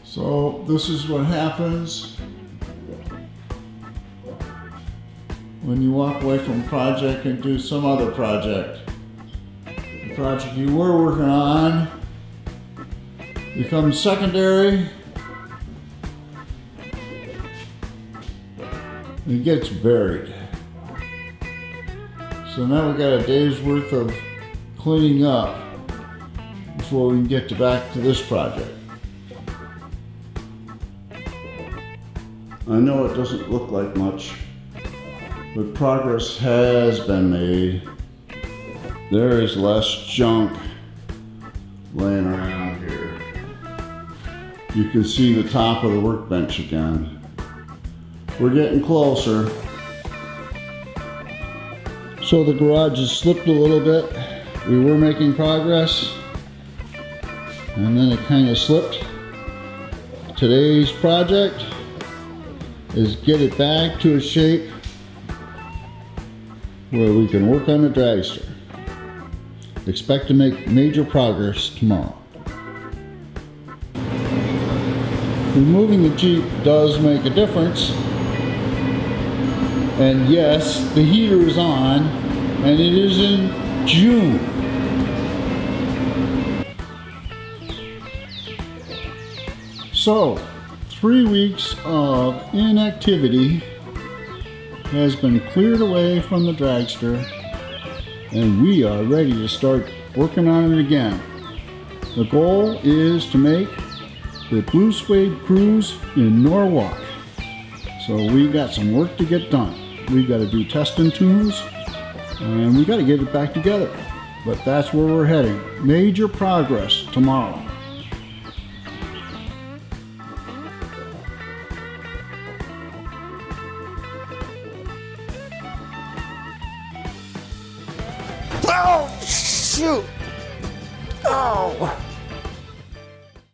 So this is what happens when you walk away from a project and do some other project. The project you were working on becomes secondary. It gets buried. So now we got a day's worth of cleaning up before we can get back to this project. I know it doesn't look like much, but progress has been made. There is less junk laying around here. You can see the top of the workbench again. We're getting closer. So the garage has slipped a little bit. We were making progress, and then it kind of slipped. Today's project is get it back to a shape where we can work on the dragster. Expect to make major progress tomorrow. Removing the Jeep does make a difference. And yes, the heater is on, and it is in June. So, 3 weeks of inactivity has been cleared away from the dragster, and we are ready to start working on it again. The goal is to make the Blue Suede Cruise in Norwalk. So we got some work to get done. We got to do testing tunes, and we got to get it back together. But that's where we're heading. Major progress tomorrow. Oh, shoot! Oh!